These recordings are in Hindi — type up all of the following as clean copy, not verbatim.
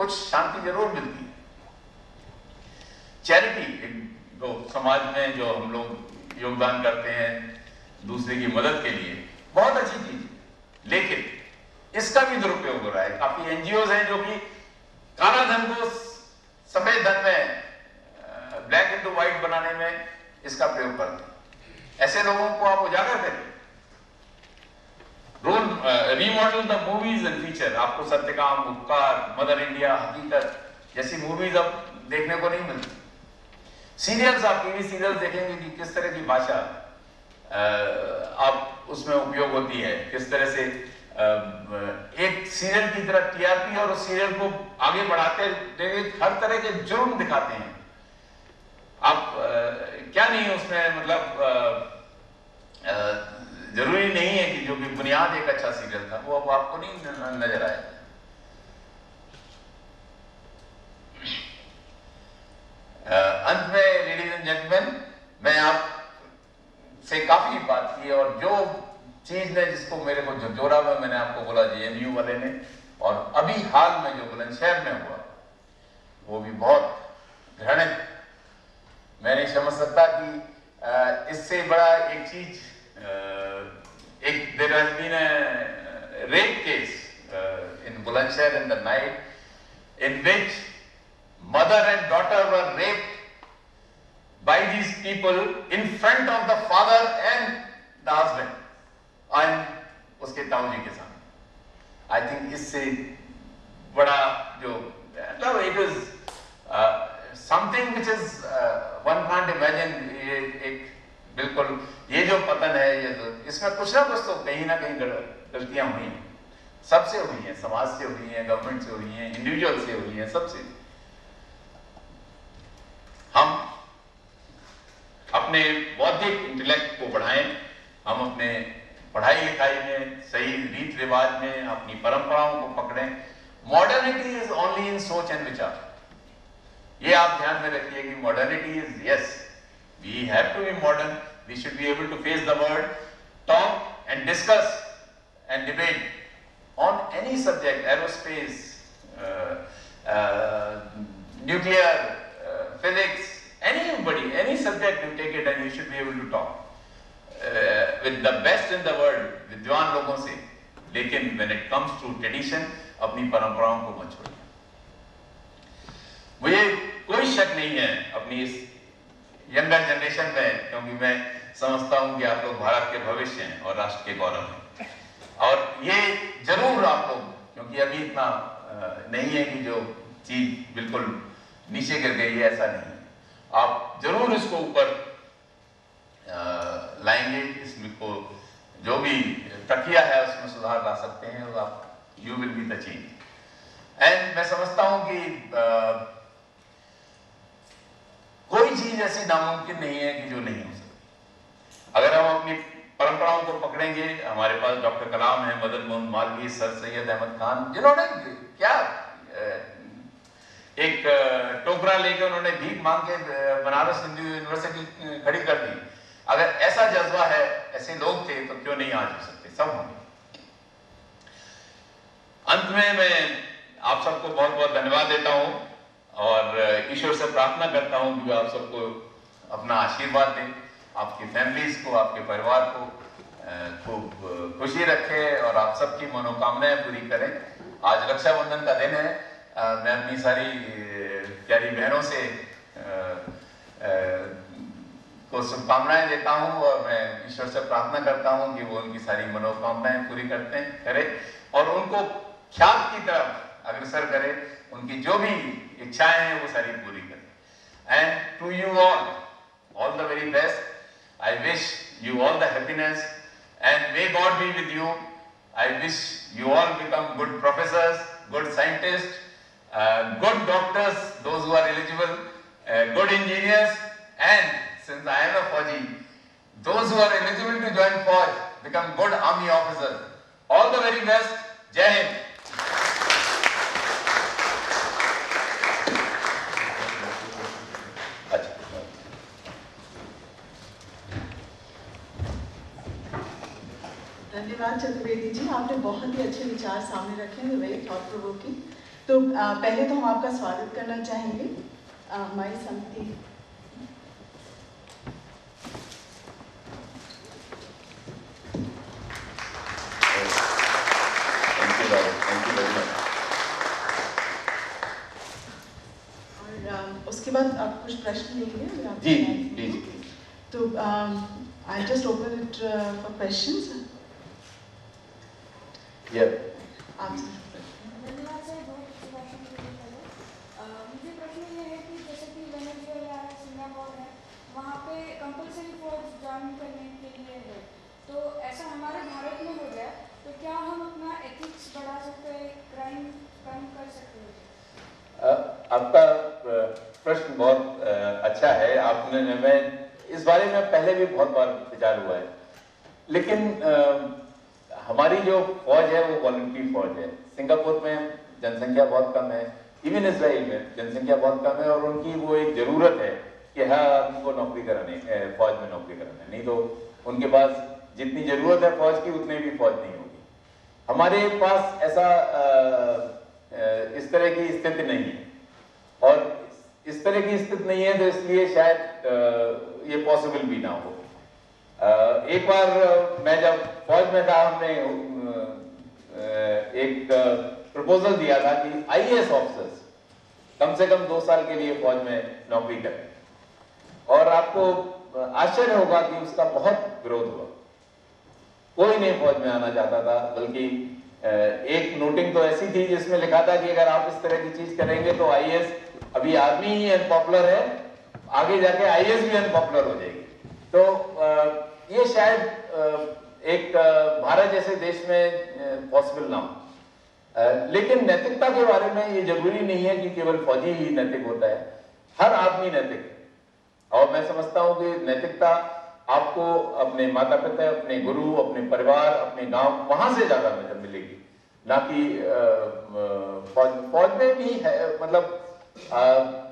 कुछ शांति जरूर मिलती है। चैरिटी, तो समाज में जो हम लोग योगदान करते हैं दूसरे की मदद के लिए, बहुत अच्छी चीज है, लेकिन इसका भी दुरुपयोग हो रहा है। काफी एनजीओज हैं जो कि काला धन को सफेद धन में, ब्लैक इनटू व्हाइट बनाने में इसका प्रयोग करते हैं। ऐसे लोगों को आप उजागर करें। Remodel the movies and feature. आपको सत्यकाम, उपकार, मदर इंडिया, हकीकत जैसी मूवीज अब देखने को नहीं मिलती। सीरियल्स, आप टीवी सीरियल्स देखेंगे कि किस तरह की भाषा आप उसमें उपयोग होती है, किस तरह से एक सीरियल की तरह टीआरपी और उस सीरियल को आगे बढ़ाते हर तरह के जुर्म दिखाते हैं। आप क्या नहीं उसमें, मतलब जरूरी नहीं है कि जो भी बुनियाद एक अच्छा सीरियल था वो अब आपको नहीं नजर आएगा। अंत में लेडीज एंड जेंटलमैन, मैं आपसे काफी बात की और जो चीज ने जिसको मेरे को जोड़ा हुआ, मैंने आपको बोला जेएनयू वाले ने, और अभी हाल में जो बुलंदशहर में हुआ वो भी बहुत घृणित। मैं नहीं समझ सकता कि इससे बड़ा एक चीज, एक there has been a rape case in Bulandshahr in the night in which mother and daughter were raped by these people in front of the father and the husband and उसके ताऊजी के सामने। I think इससे बड़ा जो, मतलब it is something which is one can't imagine। ये एक बिल्कुल, ये जो पतन है, ये तो इसमें कुछ ना कुछ तो कहीं ना कहीं गलतियां हुई हैं, सबसे हुई हैं, समाज से हुई हैं, गवर्नमेंट से हुई हैं, इंडिविजुअल से हुई हैं, सबसे। हम अपने बौद्धिक इंटेलेक्ट को बढ़ाएं, हम अपने पढ़ाई लिखाई में, सही रीत रिवाज में अपनी परंपराओं को पकड़ें। मॉडर्निटी इज ओनली इन सोच एंड विचार। ये आप ध्यान में रखिए कि modernity is, yes we have to be modern, we should be able to face the world, talk and discuss and debate on any subject, aerospace, nuclear, physics, anybody, any subject you take it and you should be able to talk with the best in the world, विद्वान लोगों से। लेकिन when it comes to tradition, अपनी परंपराओं को मत छोड़िए। मुझे कोई शक नहीं है अपनी इस यंगर जनरेशन में, क्योंकि मैं समझता हूं कि आप लोग भारत के भविष्य हैं और राष्ट्र के गौरव हैं। और ये जरूर आप लोग, क्योंकि अभी इतना नहीं है कि जो चीज बिल्कुल नीचे गिर गई है, ऐसा नहीं, आप जरूर इसको ऊपर लाएंगे। इसको जो भी प्रक्रिया है उसमें सुधार ला सकते हैं और आप, you will be the change. And मैं समझता हूं कि कोई चीज ऐसी नामुमकिन नहीं है कि जो नहीं हो सकती। अगर हम अपनी परंपराओं को पकड़ेंगे, हमारे पास डॉक्टर कलाम है, मदन मोहन मालवीय, सर सैयद अहमद खान, जिन्होंने क्या एक टोकरा लेकर उन्होंने भीख मांग के बनारस हिंदू यूनिवर्सिटी खड़ी कर दी। अगर ऐसा जज्बा है, ऐसे लोग थे, तो क्यों नहीं आज हो सकते, सब होंगे। अंत में मैं आप सबको बहुत बहुत धन्यवाद देता हूं और ईश्वर से प्रार्थना करता हूं कि आप सबको अपना आशीर्वाद दें, आपकी फैमिलीज को, आपके परिवार को खूब खुशी रखे और आप सबकी मनोकामनाएं पूरी करें। आज रक्षाबंधन का दिन है। मैं अपनी सारी प्यारी बहनों से को शुभकामनाएं देता हूं और मैं ईश्वर से प्रार्थना करता हूं कि वो उनकी सारी मनोकामनाएं पूरी करे और उनको ख्यात की तरफ अग्रसर करे, उनकी जो भी इच्छाएं हैं वो सारी पूरी करे। And to you all the very best. I wish you all the happiness and may God be with you. I wish you all become good professors, good scientists, good doctors, those who are eligible, good engineers, and since I am a Fauji, those who are eligible to join Fauj become good army officers. All the very best. Jai Hind. धन्यवाद चतुर्वेदी जी, आपने बहुत ही अच्छे विचार सामने रखे हैं, वेरी थॉट प्रोवोकिंग। तो पहले तो हम आपका स्वागत करना चाहेंगे हमारी समिति। और उसके बाद आप कुछ प्रश्न लेंगे? जी प्लीज। तो I just open it for questions. आप मुझे प्रश्न ये है कि जैसे कि वेनेजुएला है, सिंगापुर है, वहाँ पे कंपल्सरी फौज ज्वाइन करने के लिए है, तो ऐसा हमारे भारत में हो जाए तो क्या हम अपना एथिक्स बढ़ा सकते हैं, क्राइम कम कर सकते हैं? आपका प्रश्न बहुत अच्छा है। आपने मैं इस बारे में पहले भी बहुत बार विचार हुआ है, लेकिन हमारी जो फौज है वो वॉलंटरी फौज है। सिंगापुर में जनसंख्या बहुत कम है, इवन इजराइल में जनसंख्या बहुत कम है, और उनकी वो एक जरूरत है कि हर आदमी को नौकरी कराने, फौज में नौकरी कराने, नहीं तो उनके पास जितनी जरूरत है फौज की उतनी भी फौज नहीं होगी। हमारे पास ऐसा इस तरह की स्थिति नहीं है, और इस तरह की स्थिति नहीं है तो इसलिए शायद ये पॉसिबल भी ना हो। एक बार मैं जब फौज में था, हमने एक प्रपोजल दिया था कि आईएएस ऑफिसर्स कम से कम 2 साल के लिए फौज में नौकरी करें, और आपको आश्चर्य होगा कि उसका बहुत विरोध हुआ। कोई नहीं फौज में आना चाहता था, बल्कि एक नोटिंग तो ऐसी थी जिसमें लिखा था कि अगर आप इस तरह की चीज करेंगे तो आईएएस, अभी आर्मी ही अनपॉपुलर है, आगे जाके आईएएस भी अनपॉपुलर हो जाएगी। तो ये शायद एक भारत जैसे देश में पॉसिबल ना हो। लेकिन नैतिकता के बारे में ये जरूरी नहीं है कि केवल फौजी ही नैतिक होता है, हर आदमी नैतिक है। और मैं समझता हूं कि नैतिकता आपको अपने माता पिता, अपने गुरु, अपने परिवार, अपने गांव, वहां से ज्यादा मिलेगी, ना कि फौज में भी है। मतलब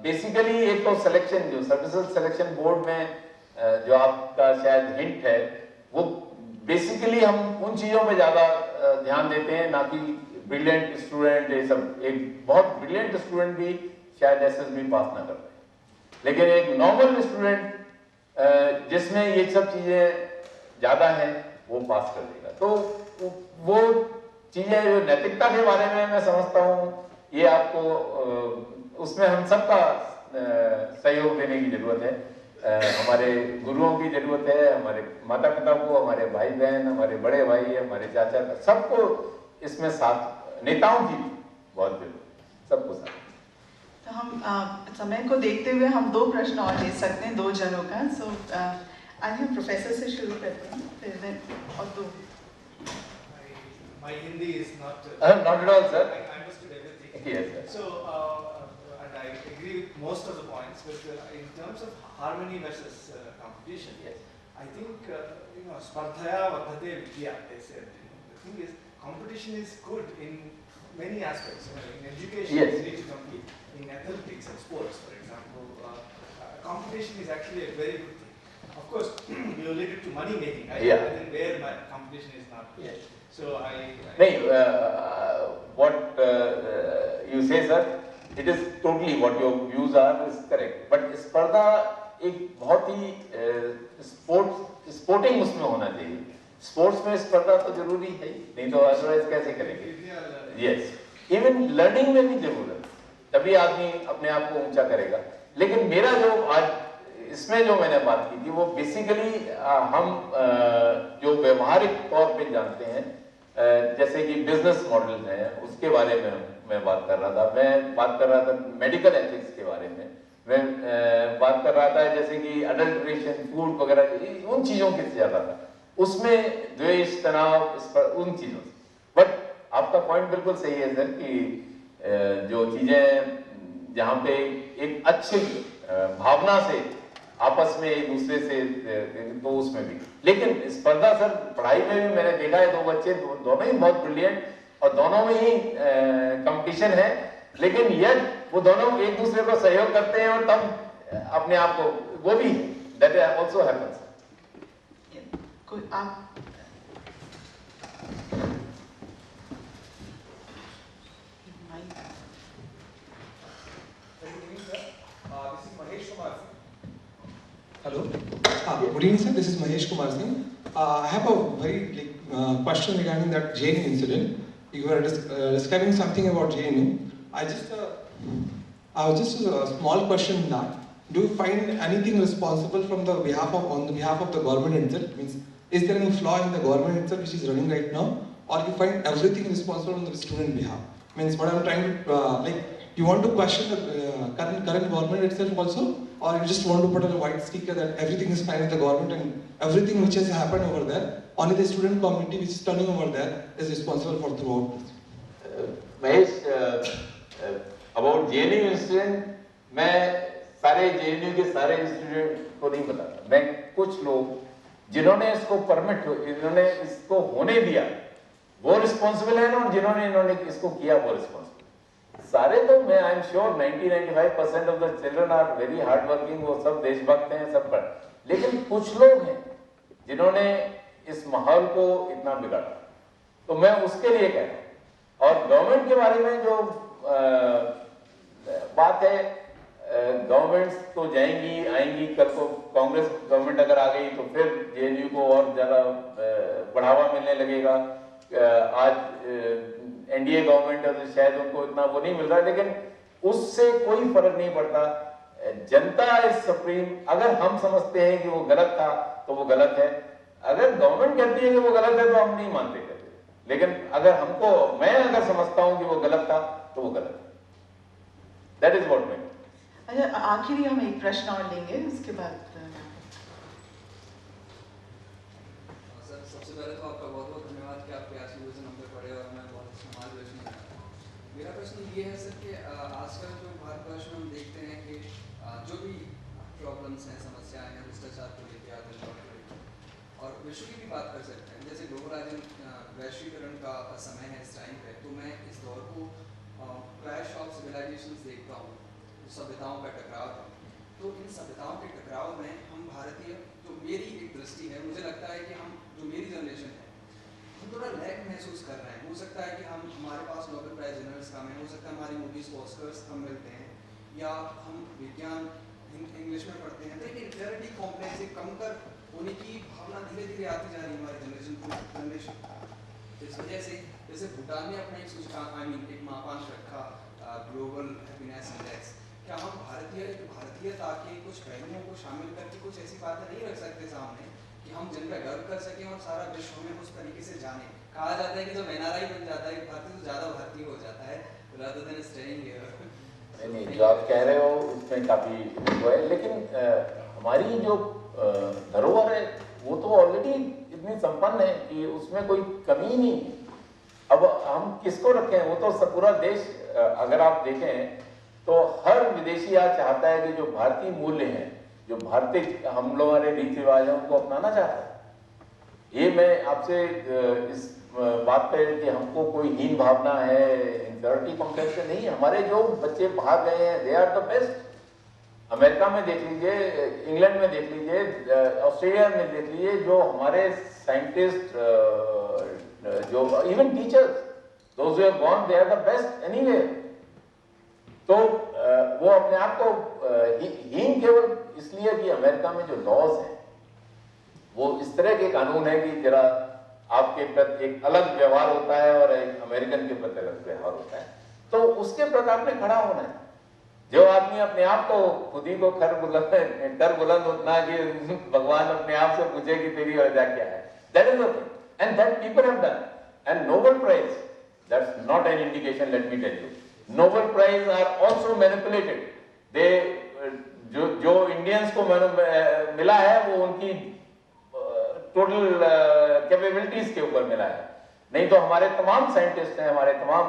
बेसिकली एक तो सिलेक्शन, जो सर्विसेज सिलेक्शन बोर्ड में जो आपका शायद हिंट है, वो बेसिकली हम उन चीजों पे ज्यादा ध्यान देते हैं, ना कि ब्रिलियंट स्टूडेंट। ये सब, एक बहुत ब्रिलियंट स्टूडेंट भी शायद एसएसबी पास ना कर पाए, लेकिन एक नॉर्मल स्टूडेंट जिसमें ये सब चीजें ज्यादा हैं वो पास कर देगा। तो वो चीजें जो नैतिकता के बारे में मैं समझता हूँ, ये आपको उसमें हम सबका सहयोग देने की जरूरत है। हमारे गुरुओं की जरूरत है, हमारे माता पिता को, हमारे भाई बहन, हमारे बड़े भाई, हमारे चाचा, सबको इसमें साथ, नेताओं की बहुत जरूरत है, सबको साथ। तो हम समय को देखते हुए हम 2 प्रश्न और ले सकते हैं, 2 जनों का। सो आज हम प्रोफेसर से शुरू करते हैं, फिर और 2। My Hindi is not not at all, sir. I understood everything. Yes, sir. So, and I agree with most of the points, but in terms of harmony versus competition, Yes. I think spardhaya vardhate vidya, they said. The thing is, competition is good in many aspects. In education, Yes. you need to compete. In athletics and sports, for example, competition is actually a very good thing. Of course, related to money making, right? Yeah. And then where my competition is not good. Yes. So what you say, sir, it is totally what your views are is correct. But स्पर्धा एक बहुत ही स्पोर्टिंग उसमें होना चाहिए। स्पोर्ट्स में स्पर्धा तो जरूरी है, नहीं तो अदरवाइज कैसे करेंगे? यस, इवन लर्निंग में भी जरूरत है, तभी आदमी अपने आप को ऊंचा करेगा। लेकिन मेरा जो आज इसमें जो मैंने बात की थी, वो बेसिकली हम जो व्यवहारिक तौर पे जानते हैं, जैसे कि बिजनेस मॉडल है, उसके बारे में मैं बात कर रहा था। मैं बात कर रहा था मेडिकल एथिक्स के बारे में, मैं बात कर रहा था जैसे कि अडल्ट्रेशन, फूड वगैरह, उन चीजों की ज्यादा था, उसमें द्वेष, तनाव, उन चीजों से। बट आपका पॉइंट बिल्कुल सही है सर, कि जो चीजें जहाँ पे एक अच्छी भावना से आपस में एक दूसरे से, तो उसमें भी। लेकिन स्पर्धा सर पढ़ाई में भी मैंने देखा है, 2 बच्चे दोनों ही बहुत ब्रिलियंट, और दोनों में ही कंपटीशन है, लेकिन यह वो दोनों एक दूसरे को सहयोग करते हैं, और तब अपने आप को वो भी, दैट आल्सो हैपेंस। आप Hello. Good evening, sir. This is Mahesh Kumar Singh. I have a very question regarding that JNU incident. You were describing something about JNU. I was just a small question in that. Do you find anything responsible from the on behalf of the government itself? Means, is there any flaw in the government itself which is running right now, or you find everything responsible on the student behalf? Means, what I'm trying to you want to question the current government itself also, or you just want to put on a white sticker that everything is fine with the government and everything which has happened over there, only the student community which is turning over there is responsible for throughout this? Mahesh, about JNU incident, मैं सारे JNU के सारे स्टूडेंट को नहीं बताता. मैं कुछ लोग जिन्होंने इसको परमिट, जिन्होंने इसको होने दिया, वो रिस्पॉन्सिबल है ना, और जिन्होंने इसको किया वो रिस्पॉन्सिबल. सारे तो मैं I am sure 90-95% of the children are very hard working, वो सब देशभक्त हैं सब पर. लेकिन कुछ लोग हैं जिन्होंने इस माहौल को इतना बिगाड़ा, तो मैं उसके लिए कह रहा हूँ. और गवर्नमेंट के बारे में जो बात है, गवर्नमेंट्स तो जाएंगी आएंगी. कल को कांग्रेस गवर्नमेंट अगर आ गई तो फिर JNU को और ज्यादा बढ़ावा मिलने लगेगा. आज NDA गवर्नमेंट है तो शायद उनको इतना वो नहीं मिल रहा, लेकिन उससे कोई फर्क नहीं पड़ता. जनता इज सुप्रीम. अगर हम समझते हैं कि वो गलत था तो वो गलत है. अगर गवर्नमेंट कहती है कि वो गलत है तो हम नहीं मानते करते. लेकिन अगर मैं अगर समझता हूं कि वो गलत था तो वो गलत है. दैट इज व्हाट मैं. अच्छा, आखिरी हम एक प्रश्न और लेंगे, उसके बाद सर, सबसे पहले तो आपका बहुत बहुत धन्यवाद कि आपके आज के नंबर पढ़े और हमें बहुत समाज प्रश्न बनाया. मेरा प्रश्न ये है सर कि आजकल जो भारतवर्ष में हम देखते हैं कि जो भी प्रॉब्लम्स हैं, समस्याएं हैं, भ्रष्टाचार को लेकर, आतंकवाद को लेकर, और विश्व की भी बात कर सकते हैं. जैसे ग्लोबलाइजेशन, वैश्वीकरण का समय है इस टाइम पे, तो मैं इस दौर को क्लैश ऑफ सिविलाइजेशंस देखता हूँ, सभ्यताओं का टकराव है. तो इन सभ्यताओं के टकराव में हम भारतीय, जो मेरी एक दृष्टि है, मुझे लगता है कि हम, जो मेरी जनरेशन है, हम थोड़ा लैक महसूस कर रहे हैं. हो सकता है कि हमारे पास नोबेल प्राइज विनर्स कम है, हो सकता है हमारी मूवीज को ऑस्कर्स कम मिलते हैं, या हम विज्ञान इंग्लिश में पढ़ते हैं, तो एक इंफीरियरिटी कॉम्प्लेक्स, एक कमतर होने की भावना धीरे धीरे आती जा रही है हमारी जनरेशन. इस वजह से जैसे भूटान ने अपना एक सूचकांक, एक मापांक रखा, ग्लोबल हैप्पीनेस इंडेक्स. क्या हम भारतीयता के कुछ पहलुओं को शामिल करके कुछ ऐसी बातें नहीं रख सकते सामने कि हम जिन पर गर्व कर सकें और सारा विश्व में उस तरीके से जाने? कहा जाता है कि जब NRI बन जाता है भारतीय तो ज़्यादा भारतीय हो जाता है, rather than staying here. नहीं, जो आप कह रहे हो उसमें काफी वो है, लेकिन हमारी जो धरोहर है वो तो ऑलरेडी इतनी संपन्न है कि उसमें कोई कमी नहीं. अब हम किसको रखें? वो तो पूरा देश, अगर आप देखें तो हर विदेशी आज चाहता है कि जो भारतीय मूल्य हैं, जो भारतीय हम लोग हमारे रीति रिवाज हैं, उनको अपनाना चाहता है. ये मैं आपसे इस बात पे कि हमको कोई हीन भावना है, इंफीरियरिटी कॉम्प्लेक्स नहीं. हमारे जो बच्चे बाहर गए हैं, they are the best. America में देख लीजिए, इंग्लैंड में देख लीजिए, ऑस्ट्रेलिया में देख लीजिए, जो हमारे साइंटिस्ट, जो even teachers, those who have gone, they are the best anywhere. तो वो अपने आप को हीन केवल इसलिए कि अमेरिका में जो लॉज हैं वो इस तरह के कानून है कि जरा आपके प्रति एक अलग व्यवहार होता है और एक अमेरिकन के प्रति अलग व्यवहार होता है. तो उसके प्रति आपने खड़ा होना है. जो आदमी अपने आप को खुद ही को कर बुलंद उतना कि भगवान अपने आप से पूछे कि तेरी वजह क्या है, that is the thing. And that people have done. And Nobel prize, that's not an indication, let me tell you. Nobel Prize are also manipulated. They जो इंडियंस को मिला है वो उनकी टोटल कैपेबिलिटीज के ऊपर मिला है. नहीं तो हमारे तमाम साइंटिस्ट हैं, हमारे तमाम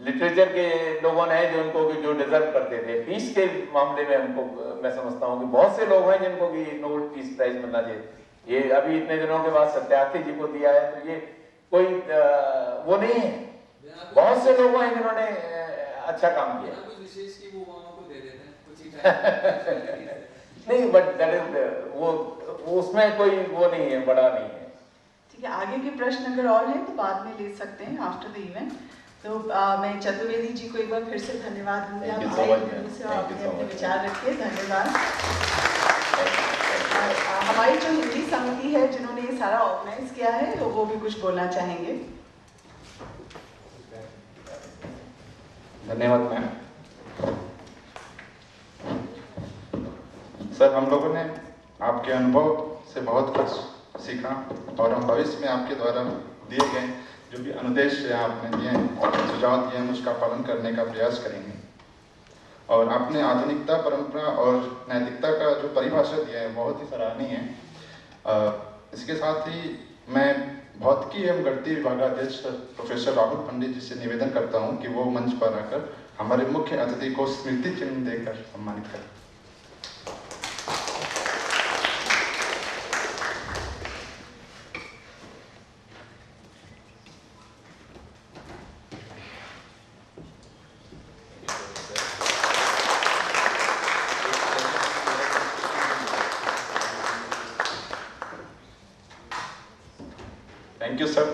लिटरेचर के लोगों ने जो उनको जो डिजर्व करते थे. पीस के मामले में हमको, मैं समझता हूँ कि बहुत से लोग हैं जिनको कि नोबेल पीस प्राइज मिलना चाहिए. ये अभी इतने दिनों के बाद सत्यार्थी जी को दिया है, तो ये कोई वो नहीं है. बहुत से लोग हैं जिन्होंने अच्छा काम किया. विशेष की वो को दे देते हैं कुछ ही टाइम. नहीं, बट दैट इज वो उसमें कोई वो नहीं है, बड़ा नहीं है. ठीक है, आगे के प्रश्न अगर और हैं तो बाद में ले सकते हैं आफ्टर द इवेंट. तो मैं चतुर्वेदी जी को एक बार फिर से धन्यवाद दूंगी. आप आए, अपने विचार रखिए. धन्यवाद. हमारी जो हिंदी समिति है जिन्होंने ये सारा ऑर्गेनाइज किया है वो भी कुछ बोलना चाहेंगे। धन्यवाद मैम। सर, हम लोगों ने आपके अनुभव से बहुत कुछ सीखा और हम भविष्य में आपके द्वारा दिए गए जो भी अनुदेश आपने दिए हैं, सुझाव दिए हैं, उसका पालन करने का प्रयास करेंगे। और आपने आधुनिकता, परंपरा और नैतिकता का जो परिभाषा दिया है बहुत ही सराहनीय है। इसके साथ ही मैं भौतिकी एवं गणितीय विभागाध्यक्ष प्रोफेसर राहुल पंडित जी से निवेदन करता हूं कि वो मंच पर आकर हमारे मुख्य अतिथि को स्मृति चिन्ह देकर सम्मानित करें। Thank you sir.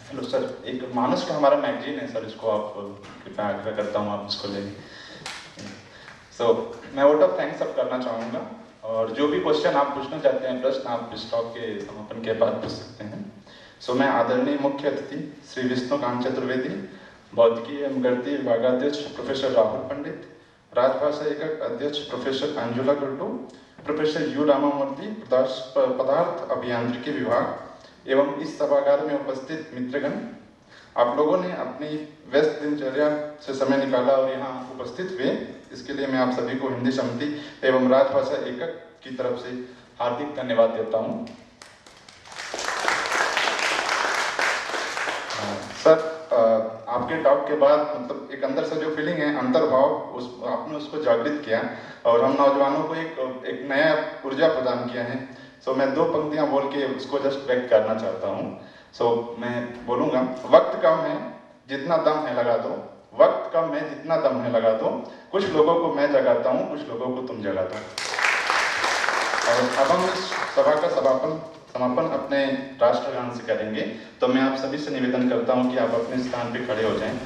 Hello sir, एक मानस का हमारा मैगजीन है सर, इसको आप कृपया आग्रह करता हूँ आप इसको ले। मैं वोट ऑफ थैंक्स अब करना चाहूँगा और जो भी क्वेश्चन आप पूछना चाहते हैं, प्रश्न आप इस टॉक के समापन के बाद पूछ सकते हैं। मैं आदरणीय मुख्य अतिथि श्री विष्णुकांत चतुर्वेदी, भौतिकी एवं गणितीय विभागाध्यक्ष प्रोफेसर राहुल पंडित, राजभाषा एकक अध्यक्ष professor Anjula Guddu, professor you Ramamurthy, पदार्थ अभियांत्रिकी विभाग एवं इस सभागार में उपस्थित मित्रगण, आप लोगों ने अपनी व्यस्त दिनचर्या से समय निकाला और यहाँ उपस्थित हुए, इसके लिए मैं आप सभी को हिंदी समिति एवं राजभाषा एकक की तरफ से हार्दिक धन्यवाद देता हूँ। सर, आपके टॉक के बाद मतलब एक अंदर से जो फीलिंग है, अंतर्भाव, आपने उसको जागृत किया और हम नौजवानों को एक नया ऊर्जा प्रदान किया है। मैं दो पंक्तियां बोल के उसको जस्ट व्यक्त करना चाहता हूँ। मैं बोलूँगा, वक्त कम है जितना दम है लगा दो, वक्त कम है जितना दम है लगा दो, कुछ लोगों को मैं जगाता हूँ, कुछ लोगों को तुम जगाता हो। और अब हम इस सभा का समापन अपने राष्ट्रगान से करेंगे। मैं आप सभी से निवेदन करता हूं कि आप अपने स्थान पे खड़े हो जाएं।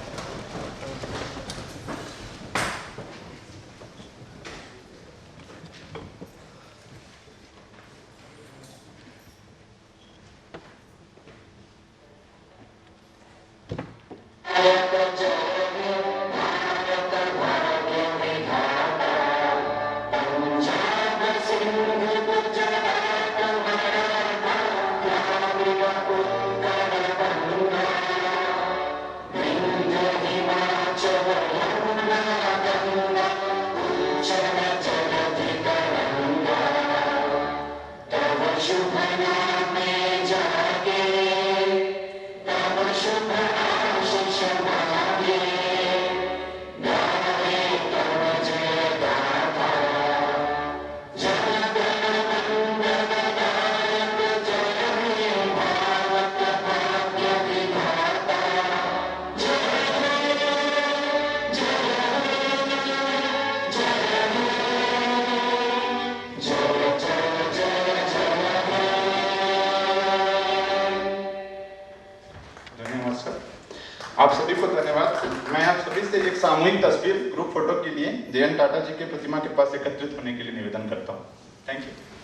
आप सभी को धन्यवाद। मैं आप सभी से एक सामूहिक तस्वीर ग्रुप फोटो के लिए JN टाटा जी के प्रतिमा के पास एकत्रित होने के लिए निवेदन करता हूँ। Thank you.